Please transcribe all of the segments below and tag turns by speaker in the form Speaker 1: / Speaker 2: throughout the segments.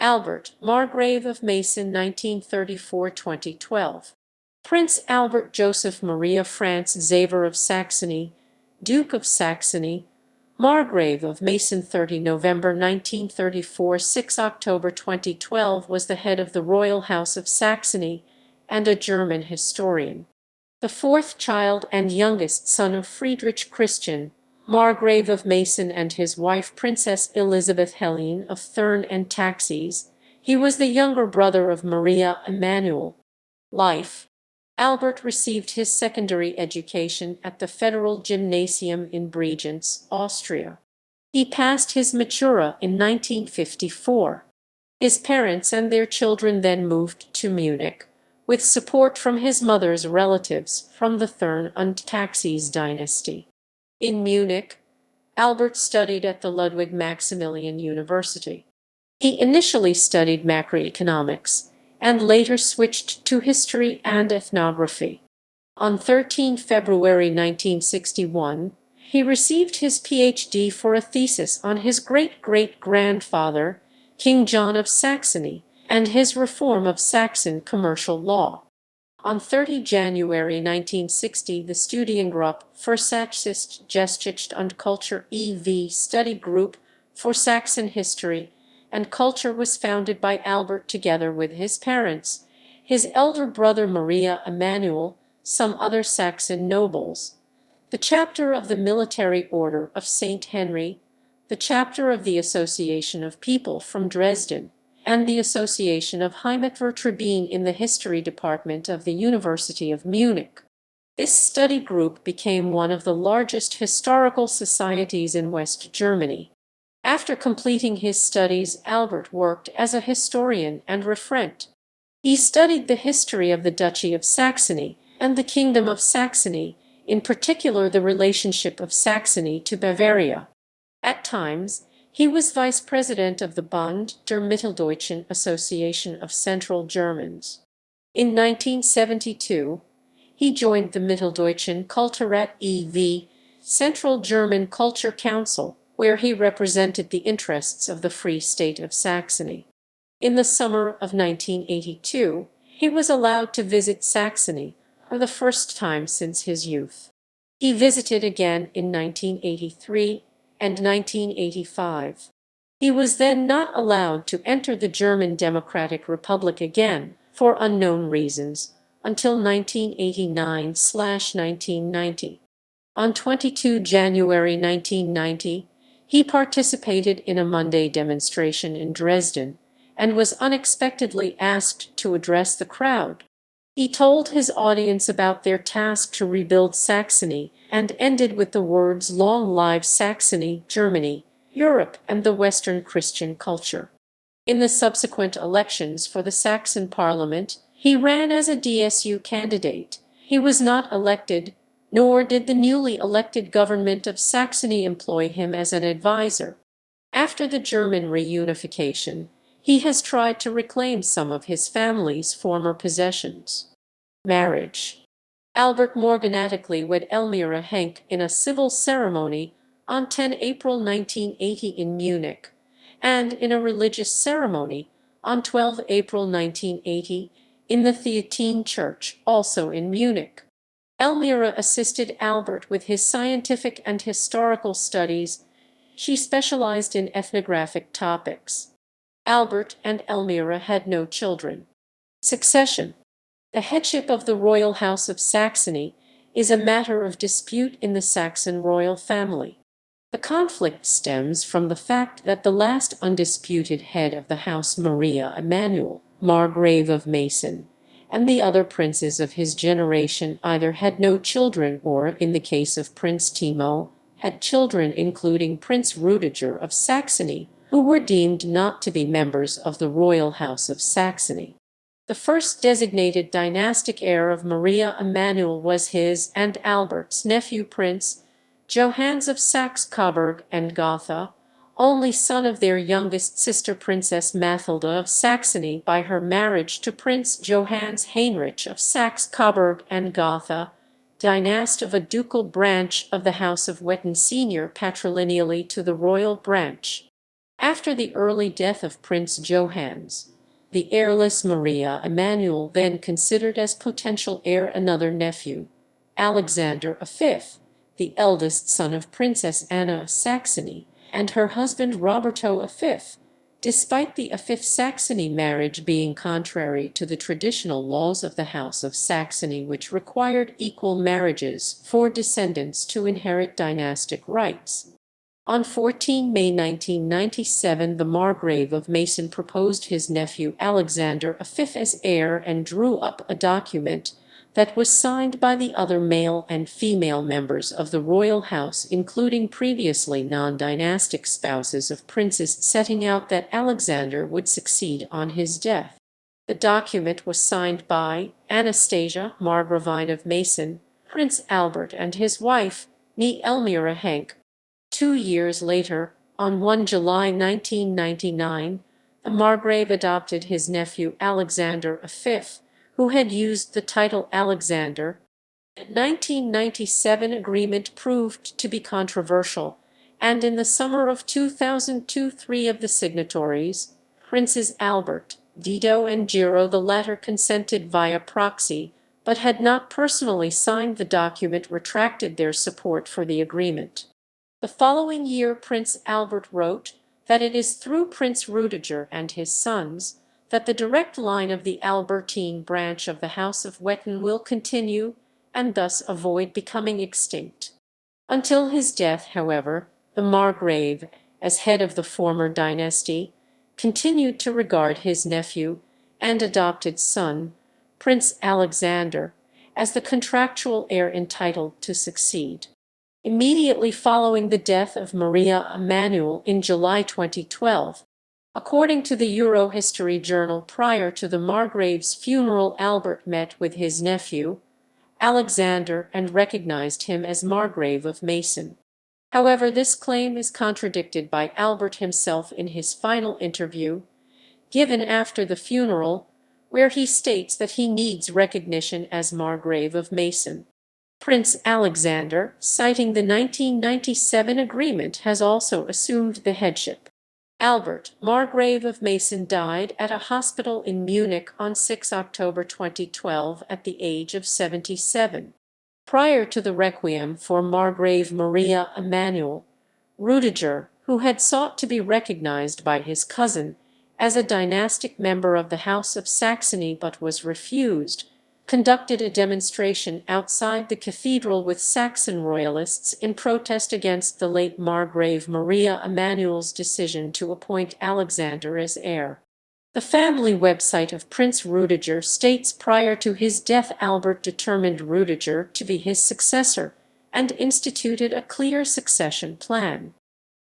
Speaker 1: Albert, Margrave of Meissen 1934–2012. Prince Albert Joseph Maria Franz-Xaver of Saxony, Duke of Saxony, Margrave of Meissen 30 November 1934 – 6 October 2012 was the head of the Royal House of Saxony and a German historian. The fourth child and youngest son of Friedrich Christian, Margrave of Meissen, and his wife Princess Elisabeth Helene of Thurn and Taxis, he was the younger brother of Maria Emanuel. Life. Albert received his secondary education at the Federal Gymnasium in Bregenz, Austria. He passed his Matura in 1954. His parents and their children then moved to Munich, with support from his mother's relatives from the Thurn and Taxis dynasty. In Munich, Albert studied at the Ludwig Maximilian University. He initially studied macroeconomics and later switched to history and ethnography. On 13 February 1961, he received his Ph.D. for a thesis on his great-great-grandfather, King John of Saxony, and his reform of Saxon commercial law. On 30 January 1960, the Studiengruppe für Sächsische Geschichte und Kultur e.V. Study Group for Saxon History and Culture was founded by Albert together with his parents, his elder brother Maria Emanuel, some other Saxon nobles, the chapter of the Military Order of St. Henry, the chapter of the Association of People from Dresden, and the Association of Heimatvertriebene in the History Department of the University of Munich. This study group became one of the largest historical societies in West Germany. After completing his studies, Albert worked as a historian and referent. He studied the history of the Duchy of Saxony and the Kingdom of Saxony, in particular the relationship of Saxony to Bavaria. At times, he was vice president of the Bund der Mitteldeutschen Association of Central Germans. In 1972, he joined the Mitteldeutschen Kulturrat e.V., Central German Culture Council, where he represented the interests of the Free State of Saxony. In the summer of 1982, he was allowed to visit Saxony for the first time since his youth. He visited again in 1983 and 1985. He was then not allowed to enter the German Democratic Republic again, for unknown reasons, until 1989–1990. On 22 January 1990, he participated in a Monday demonstration in Dresden and was unexpectedly asked to address the crowd. He told his audience about their task to rebuild Saxony and ended with the words "Long live Saxony, Germany, Europe, and the Western Christian culture." In the subsequent elections for the Saxon Parliament, he ran as a DSU candidate. He was not elected, nor did the newly elected government of Saxony employ him as an advisor. After the German reunification, he has tried to reclaim some of his family's former possessions. Marriage. Albert morganatically wed Elmira Henk in a civil ceremony on 10 April 1980 in Munich, and in a religious ceremony on 12 April 1980 in the Theatine Church, also in Munich. Elmira assisted Albert with his scientific and historical studies. She specialized in ethnographic topics. Albert and Elmira had no children. Succession. The headship of the Royal House of Saxony is a matter of dispute in the Saxon royal family. The conflict stems from the fact that the last undisputed head of the house, Maria Emanuel, Margrave of Meissen, and the other princes of his generation either had no children or, in the case of Prince Timo, had children including Prince Rudiger of Saxony, who were deemed not to be members of the Royal House of Saxony. The first designated dynastic heir of Maria Emanuel was his and Albert's nephew Prince Johannes of Saxe-Coburg and Gotha, only son of their youngest sister Princess Mathilda of Saxony by her marriage to Prince Johannes Heinrich of Saxe-Coburg and Gotha, dynast of a ducal branch of the House of Wettin senior patrilineally to the royal branch. After the early death of Prince Johannes, the heirless Maria Emanuel then considered as potential heir another nephew, Alexander V, the eldest son of Princess Anna of Saxony, and her husband Roberto V, despite the V Saxony marriage being contrary to the traditional laws of the House of Saxony, which required equal marriages for descendants to inherit dynastic rights. On 14 May 1997, the Margrave of Meissen proposed his nephew Alexander V as heir and drew up a document that was signed by the other male and female members of the royal house, including previously non-dynastic spouses of princes, setting out that Alexander would succeed on his death. The document was signed by Anastasia, Margravine of Meissen, Prince Albert, and his wife, née Elmira Henk. 2 years later, on 1 July 1999, the Margrave adopted his nephew Alexander V, who had used the title Alexander. The 1997 agreement proved to be controversial, and in the summer of 2002, 3 of the signatories, Princes Albert, Dito, and Giro, the latter consented via proxy, but had not personally signed the document, retracted their support for the agreement. The following year, Prince Albert wrote that it is through Prince Rudiger and his sons that the direct line of the Albertine branch of the House of Wettin will continue, and thus avoid becoming extinct. Until his death, however, the Margrave, as head of the former dynasty, continued to regard his nephew and adopted son, Prince Alexander, as the contractual heir entitled to succeed. Immediately following the death of Maria Emanuel in July 2012, according to the Eurohistory Journal, prior to the Margrave's funeral, Albert met with his nephew, Alexander, and recognized him as Margrave of Meissen. However, this claim is contradicted by Albert himself in his final interview, given after the funeral, where he states that he needs recognition as Margrave of Meissen. Prince Alexander, citing the 1997 agreement, has also assumed the headship. Albert, Margrave of Meissen, died at a hospital in Munich on 6 October 2012 at the age of 77. Prior to the requiem for Margrave Maria Emanuel, Rudiger, who had sought to be recognized by his cousin as a dynastic member of the House of Saxony but was refused, conducted a demonstration outside the cathedral with Saxon royalists in protest against the late Margrave Maria Emanuel's decision to appoint Alexander as heir. The family website of Prince Rudiger states prior to his death, Albert determined Rudiger to be his successor and instituted a clear succession plan.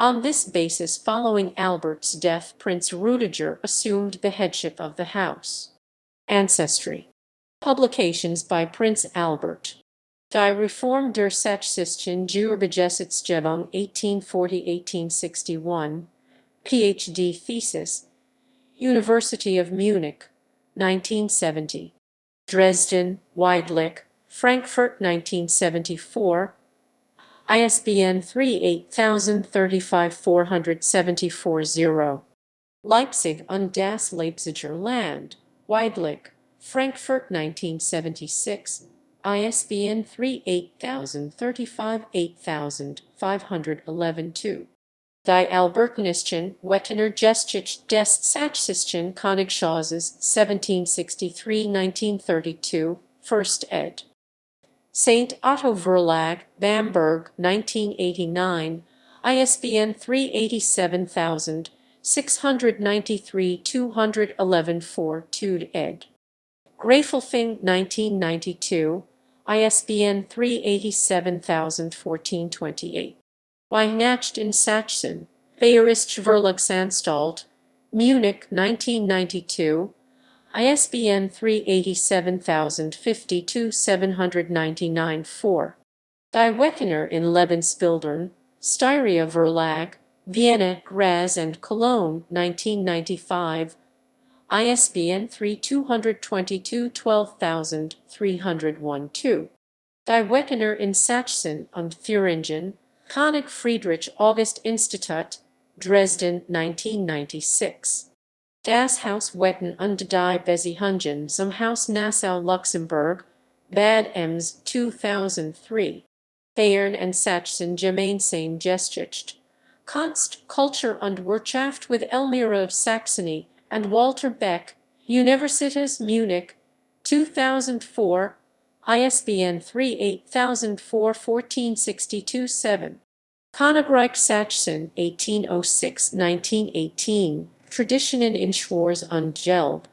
Speaker 1: On this basis, following Albert's death, Prince Rudiger assumed the headship of the house. Ancestry. Publications by Prince Albert. Die Reform der Sächsischen Jurbegesetzgebung 1840-1861, Ph.D. thesis, University of Munich, 1970. Dresden, Weidlich, Frankfurt, 1974. ISBN 380354740. Leipzig und das Leipziger Land, Weidlich, Frankfurt, 1976. ISBN 38035-8511-2. Die Albertinischen Wettiner Geschichte des Sächsischen Königshauses, 1763-1932, First ed. St. Otto Verlag, Bamberg, 1989, ISBN 387,693-211-4, 2 ed. Grafelfing, 1992, ISBN 387,014-28. Weihnachten Sachsen, Bayerische Verlagsanstalt, Munich, 1992, ISBN 387,052-799-4. Die Wettiner in Lebensbildern, Styria Verlag, Vienna, Graz and Cologne, 1995, ISBN 3-222-12301-2. Die Wettiner in Sachsen und Thüringen, König Friedrich August Institut, Dresden, 1996. Das Haus Wetten und die Beziehungen zum Haus Nassau Luxemburg, Bad Ems, 2003. Thurn and Sachsen gemeinsam Geschichte, Kunst, Kultur und Wirtschaft with Elmira of Saxony and Walter Beck, Universitas Munich, 2004, ISBN 38004-1462-7. Königreich Sachsen, 1806-1918, Traditionen in Schwarz und Gelb,